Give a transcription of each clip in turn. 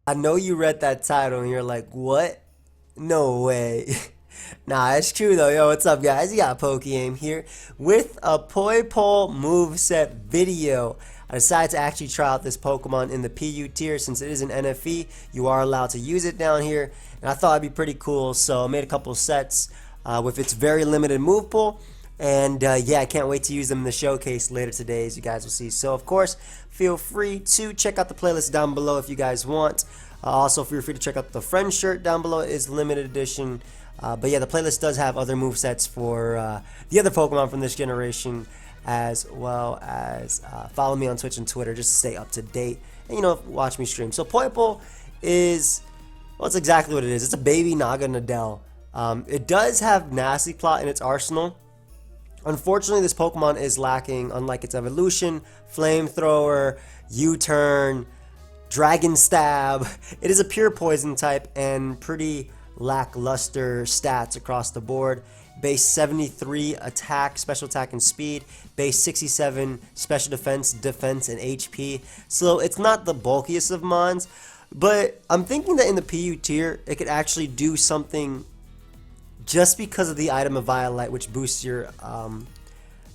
I know you read that title and you're like, what? No way. Nah, it's true though. Yo, what's up, guys? You got PokeAim here with a Poipole Moveset video. I decided to actually try out this Pokemon in the PU tier since it is an NFE. You are allowed to use it down here, and I thought it'd be pretty cool, so I made a couple sets with its very limited move pool. And yeah, I can't wait to use them in the showcase later today, as you guys will see. So, of course, feel free to check out the playlist down below if you guys want. Also, feel free to check out the friend shirt down below. It is limited edition. But yeah, the playlist does have other movesets for the other Pokemon from this generation, as well as follow me on Twitch and Twitter just to stay up to date. And, watch me stream. So, Poipole is, well, it's exactly what it is. It's a baby Naga Nadell. It does have Nasty Plot in its arsenal. Unfortunately, this Pokemon is lacking, unlike its evolution, Flamethrower, U-Turn, Dragon Stab. It is a pure poison type and pretty lackluster stats across the board. Base 73 attack, special attack, and speed. Base 67 special defense, and HP. So it's not the bulkiest of mons, but I'm thinking that in the PU tier, it could actually do something just because of the item of Violet, which boosts your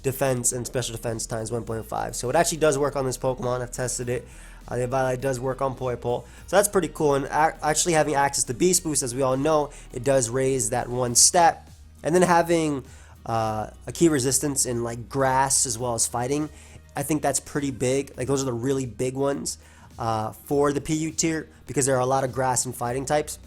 defense and special defense times 1.5. So it actually does work on this Pokemon. I've tested it. The Violet does work on Poipole. So that's pretty cool. And actually having access to Beast Boost, as we all know, it does raise that one stat. And then having a key resistance in like grass as well as fighting, I think that's pretty big. Like those are the really big ones for the PU tier because there are a lot of grass and fighting types.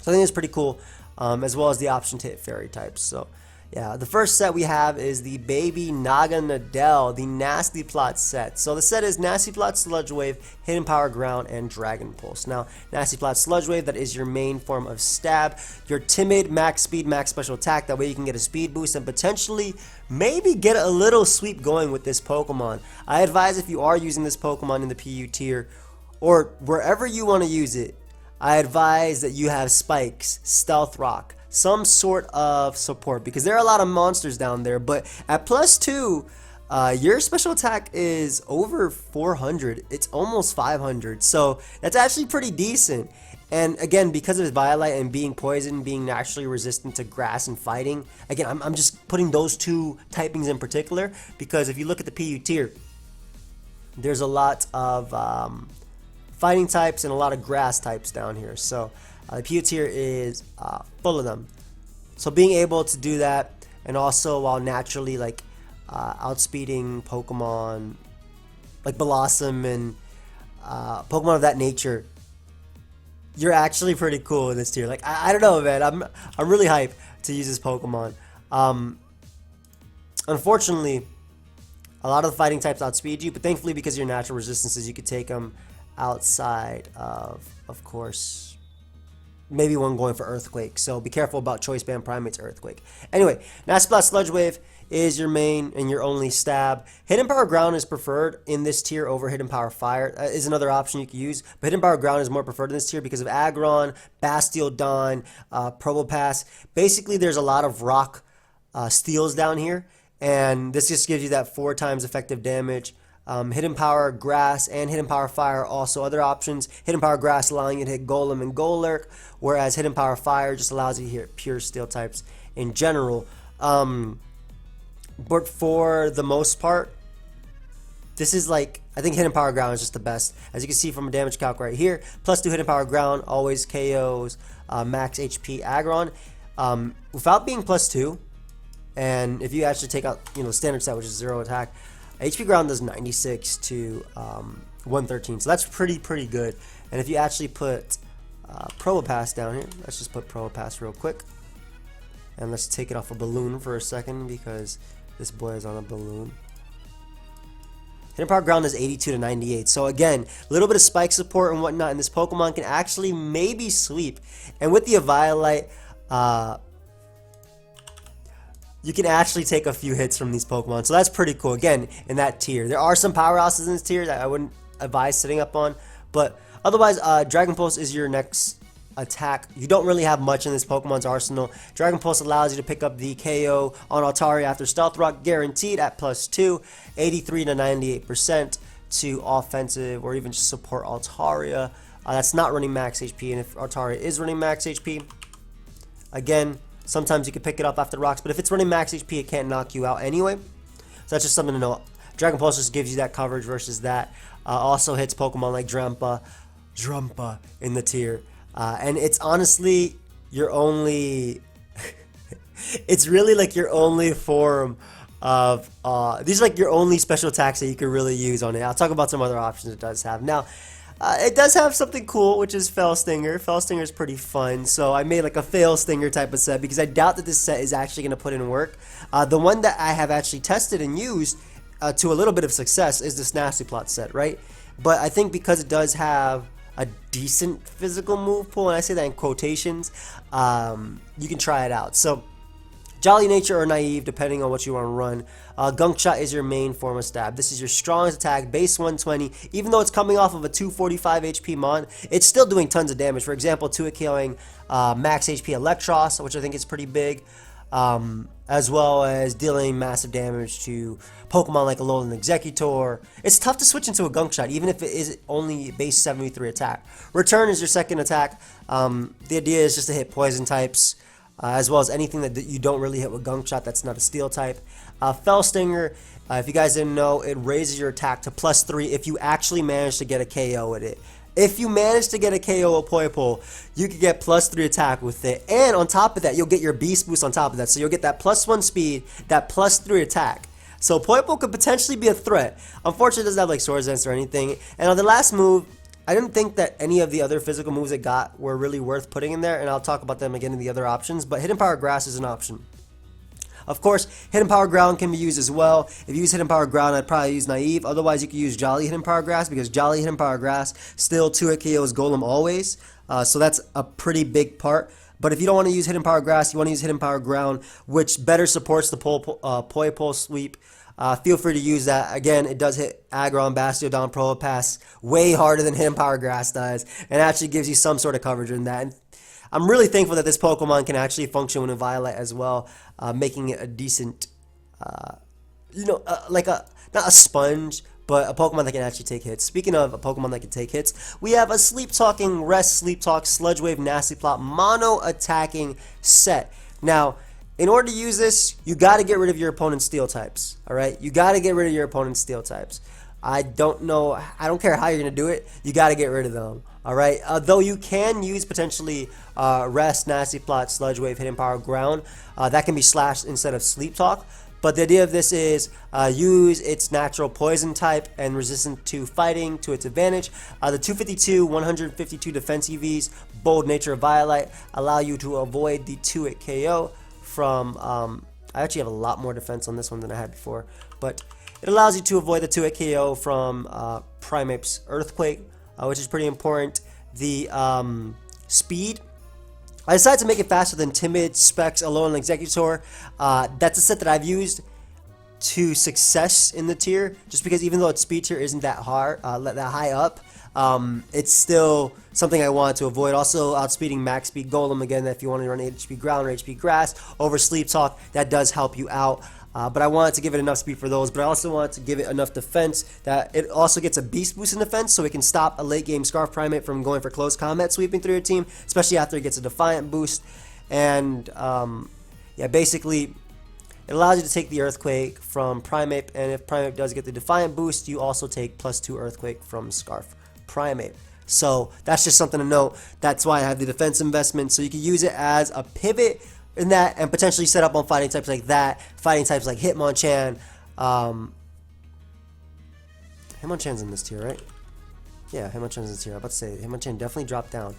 So I think it's pretty cool. As well as the option to hit fairy types. So, yeah, the first set we have is the Baby Naga Nadell, the Nasty Plot set. So the set is Nasty Plot, Sludge Wave, Hidden Power Ground, and Dragon Pulse. Now, Nasty Plot, Sludge Wave, that is your main form of stab. Your Timid, max speed, max special attack. That way you can get a speed boost and potentially maybe get a little sweep going with this Pokemon. I advise if you are using this Pokemon in the PU tier or wherever you want to use it, I advise that you have Spikes, Stealth Rock, some sort of support because there are a lot of monsters down there. But at +2, your special attack is over 400. It's almost 500. So that's actually pretty decent. And again, because of his Violet and being poison, being naturally resistant to grass and fighting, again, I'm just putting those two typings in particular because if you look at the PU tier, there's a lot of fighting types and a lot of grass types down here. So the PU tier is full of them. So being able to do that, and also while naturally like outspeeding Pokemon like Blossom and Pokemon of that nature, you're actually pretty cool in this tier. Like I don't know, man. I'm really hyped to use this Pokemon. Unfortunately, a lot of the fighting types outspeed you, but thankfully because of your natural resistances, you could take them outside of course, maybe one going for Earthquake. So be careful about Choice Band Primate's Earthquake. Anyway, Nasty Plot Sludge Wave is your main and your only stab. Hidden Power Ground is preferred in this tier over Hidden Power Fire. Is another option you can use, but Hidden Power Ground is more preferred in this tier because of Aggron, Bastiodon, Probopass. Basically, there's a lot of rock steals down here, and this just gives you that 4 times effective damage. Hidden Power Grass and Hidden Power Fire are also other options. Hidden Power Grass allowing you to hit Golem and Golurk, whereas Hidden Power Fire just allows you to hit pure steel types in general. But for the most part, this is like, I think Hidden Power Ground is just the best. As you can see from a damage calc right here, +2 Hidden Power Ground always KOs max HP Aggron without being +2. And if you actually take out, standard set, which is 0 attack, HP Ground does 96 to 113, so that's pretty good. And if you actually put Probopass down here, let's just put Probopass real quick, and let's take it off a balloon for a second because this boy is on a balloon. Hidden Power Ground is 82 to 98, so again, a little bit of spike support and whatnot, and this Pokemon can actually maybe sweep. And with the Eviolite, you can actually take a few hits from these Pokemon. So that's pretty cool. Again, in that tier. There are some powerhouses in this tier that I wouldn't advise sitting up on. But otherwise, Dragon Pulse is your next attack. You don't really have much in this Pokemon's arsenal. Dragon Pulse allows you to pick up the KO on Altaria after Stealth Rock, guaranteed at +2, 83 to 98% to offensive or even just support Altaria. that's not running max HP, and if Artaria is running max HP, again, sometimes you can pick it up after rocks, but if it's running max HP, it can't knock you out anyway. So that's just something to know. Dragon Pulse just gives you that coverage versus that. Also hits Pokemon like Drampa in the tier. And it's honestly your only... it's really like your only form of... these are like your only special attacks that you can really use on it. I'll talk about some other options it does have. Now, it does have something cool, which is Fell Stinger. Fell Stinger is pretty fun, so I made like a Fail Stinger type of set because I doubt that this set is actually going to put in work. The one that I have actually tested and used to a little bit of success is this Nasty Plot set, right? But I think because it does have a decent physical move pool, and I say that in quotations, you can try it out. So, Jolly Nature or Naive, depending on what you want to run. Gunk Shot is your main form of stab. This is your strongest attack, base 120. Even though it's coming off of a 245 HP mon, it's still doing tons of damage. For example, 2-hit KOing max HP Electros, which I think is pretty big, as well as dealing massive damage to Pokemon like Alolan Executor. It's tough to switch into a Gunk Shot, even if it is only base 73 attack. Return is your second attack. The idea is just to hit poison types, as well as anything that you don't really hit with Gunk Shot that's not a steel type. Fell Stinger, if you guys didn't know, it raises your attack to +3 if you actually manage to get a KO with it. If you manage to get a KO with Poipole, you can get +3 attack with it. And on top of that, you'll get your Beast Boost on top of that. So you'll get that +1 speed, that +3 attack. So Poipole could potentially be a threat. Unfortunately, it doesn't have like Swords Dance or anything. And on the last move, I didn't think that any of the other physical moves it got were really worth putting in there, and I'll talk about them again in the other options, but Hidden Power Grass is an option. Of course, Hidden Power Ground can be used as well. If you use Hidden Power Ground, I'd probably use Naive. Otherwise, you could use Jolly Hidden Power Grass, because Jolly Hidden Power Grass still 2-hit KOs Golem always, so that's a pretty big part. But if you don't want to use Hidden Power Grass, you want to use Hidden Power Ground, which better supports the Poipole sweep. Feel free to use that. Again, it does hit Aggron, Bastiodon, Probopass way harder than Hidden Power Grass does, and actually gives you some sort of coverage in that. And I'm really thankful that this Pokemon can actually function with a Violet as well, making it a decent, like not a sponge, but a Pokemon that can actually take hits. Speaking of a Pokemon that can take hits, we have a Sleep Talking, Rest, Sleep Talk, Sludge Wave, Nasty Plot, mono attacking set. Now, in order to use this, you got to get rid of your opponent's steel types, alright? You got to get rid of your opponent's steel types. I don't care how you're going to do it, you got to get rid of them, alright? Though you can use potentially Rest, Nasty Plot, Sludge Wave, Hidden Power, Ground. That can be slashed instead of Sleep Talk. But the idea of this is use its natural poison type and resistant to fighting to its advantage. The 252, 152 defense EVs, Bold Nature of Violet allow you to avoid the 2-hit KO from, I actually have a lot more defense on this one than I had before, but it allows you to avoid the 2-hit KO from Primeape's Earthquake, which is pretty important. The speed, I decided to make it faster than Timid, Specs, Alolan Executor. That's a set that I've used to success in the tier, just because even though its speed tier isn't that hard, that high up, it's still something I want to avoid. Also, outspeeding Max Speed Golem, again, if you want to run HP Ground or HP Grass over Sleep Talk, that does help you out. But I wanted to give it enough speed for those, but I also wanted to give it enough defense that it also gets a Beast Boost in defense, so it can stop a late game Scarf Primate from going for close combat sweeping through your team, especially after it gets a Defiant boost. And yeah, basically, it allows you to take the Earthquake from Primeape, and if Primeape does get the Defiant boost, you also take +2 Earthquake from Scarf Primate. So that's just something to note. That's why I have the defense investment, so you can use it as a pivot in that, and potentially set up on fighting types like that, fighting types like Hitmonchan. Hitmonchan's in this tier, right? Yeah, Hitmonchan's in this tier. I was about to say, Hitmonchan definitely dropped down.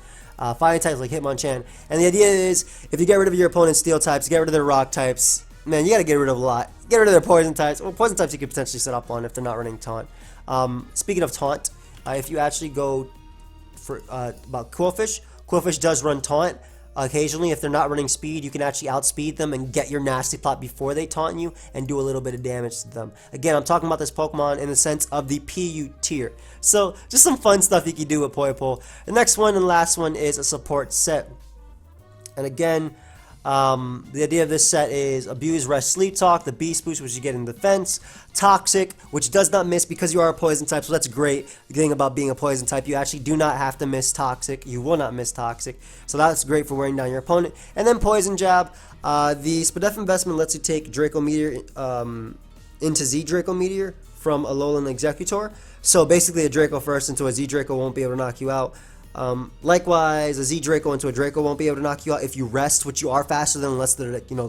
Fighting types like Hitmonchan. And the idea is, if you get rid of your opponent's steel types, get rid of their rock types, man, you gotta get rid of a lot. Get rid of their poison types. Well, poison types you could potentially set up on if they're not running Taunt. Speaking of Taunt, if you actually go for about Quillfish, Quillfish does run Taunt. Occasionally, if they're not running speed, you can actually outspeed them and get your Nasty Plot before they taunt you and do a little bit of damage to them. Again, I'm talking about this Pokemon in the sense of the PU tier. So, just some fun stuff you can do with Poipole. The next one and last one is a support set. And again, The idea of this set is Abuse, Rest, Sleep Talk, the Beast Boost, which you get in defense, Toxic, which does not miss because you are a poison type, so that's great. The thing about being a poison type, you actually do not have to miss Toxic. You will not miss Toxic, so that's great for wearing down your opponent. And then Poison Jab. The Spadef investment lets you take Draco Meteor into Z Draco Meteor from Alolan Executor. So basically, a Draco first into a Z Draco won't be able to knock you out. Likewise, a Z Draco into a Draco won't be able to knock you out if you rest, which you are faster than, unless they're, you know,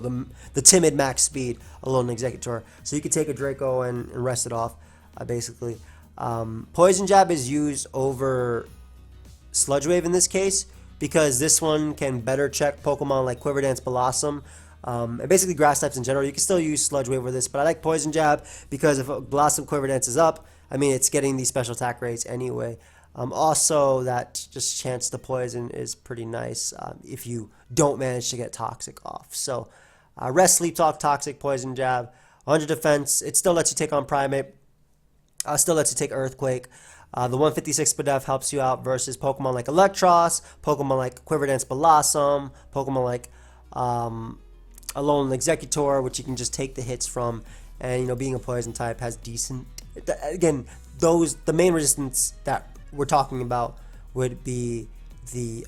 the timid max speed Alolan Executor. So you can take a Draco and rest it off, basically. Poison Jab is used over Sludge Wave in this case, because this one can better check Pokemon like Quiver Dance, Blossom, and basically grass types in general. You can still use Sludge Wave with this, but I like Poison Jab because if Blossom, Quiver Dance is up, I mean, it's getting these special attack rates anyway. Also, that just chance to poison is pretty nice if you don't manage to get Toxic off. So, Rest, Sleep Talk, Toxic, Poison Jab, 100 defense. It still lets you take on Primate. Still lets you take Earthquake. The 156 Spadef helps you out versus Pokemon like Electros, Pokemon like Quiver Dance, Blossom, Pokemon like Alolan Executor, which you can just take the hits from. And, you know, being a poison type has decent... Again, the main resistance that we're talking about would be the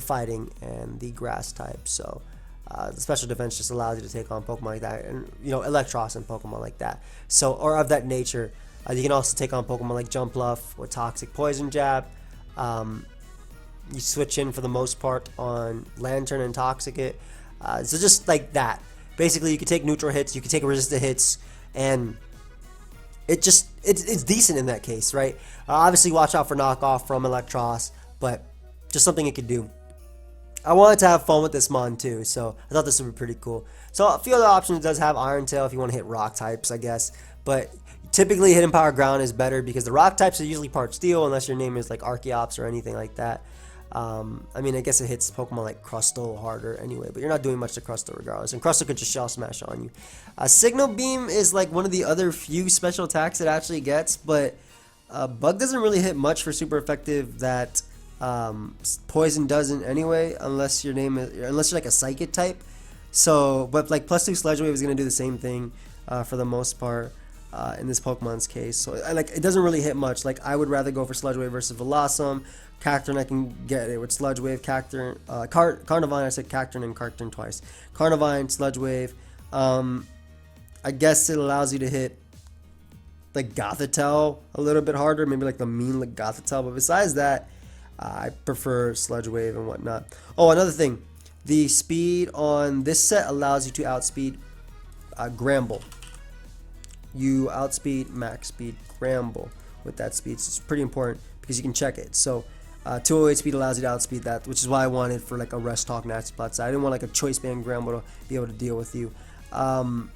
fighting and the grass type. So the special defense just allows you to take on Pokemon like that, and, you know, Electros and Pokemon like that. So, or of that nature. You can also take on Pokemon like Jumpluff or Toxic, Poison Jab. You switch in for the most part on Lantern and Toxicate. So just like that. Basically, you can take neutral hits, you can take resistant hits, and it's decent in that case, right? Obviously, watch out for knockoff from Electros, but just something it could do. I wanted to have fun with this mon too, so I thought this would be pretty cool. So a few other options. It does have Iron Tail if you want to hit rock types, I guess, but typically Hidden Power Ground is better because the rock types are usually part steel unless your name is like Archeops or anything like that. I mean, I guess it hits Pokemon like Crustle harder anyway, but you're not doing much to Crustle regardless, and Crustle could just Shell Smash on you. Signal Beam is like one of the other few special attacks it actually gets, but Bug doesn't really hit much for super effective that Poison doesn't anyway, unless you're like a Psychic type. So, but like +2 Sludge Wave is gonna do the same thing for the most part. In this Pokemon's case, so like it doesn't really hit much. Like I would rather go for Sludge Wave versus Velossum. Cacturne I can get it with Sludge Wave. Cacturne, Carnivine, I said Cacturne and Cacturne twice. Carnivine, Sludge Wave. I guess it allows you to hit like Gothitelle a little bit harder, maybe like the mean like Gothitelle. But besides that, I prefer Sludge Wave and whatnot. Oh, another thing, the speed on this set allows you to outspeed Gramble. You outspeed max speed Gramble with that speed. So it's pretty important because you can check it. So 208 speed allows you to outspeed that, which is why I wanted for like a Rest Talk Nasty Plot side. I didn't want like a Choice Band Gramble to be able to deal with you. And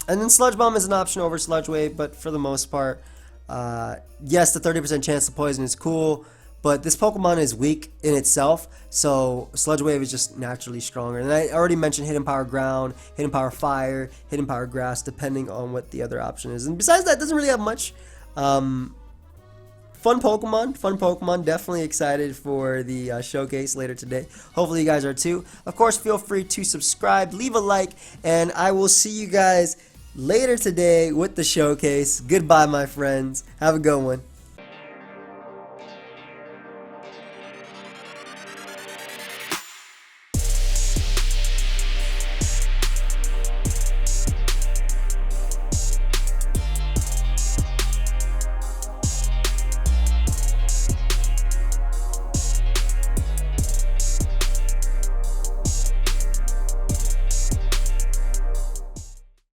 then Sludge Bomb is an option over Sludge Wave, but for the most part, yes, the 30% chance to poison is cool, but this Pokemon is weak in itself, so Sludge Wave is just naturally stronger. And I already mentioned Hidden Power Ground, Hidden Power Fire, Hidden Power Grass, depending on what the other option is. And besides that, it doesn't really have much. Fun Pokemon. Definitely excited for the showcase later today. Hopefully you guys are too. Of course, feel free to subscribe, leave a like, and I will see you guys later today with the showcase. Goodbye, my friends. Have a good one.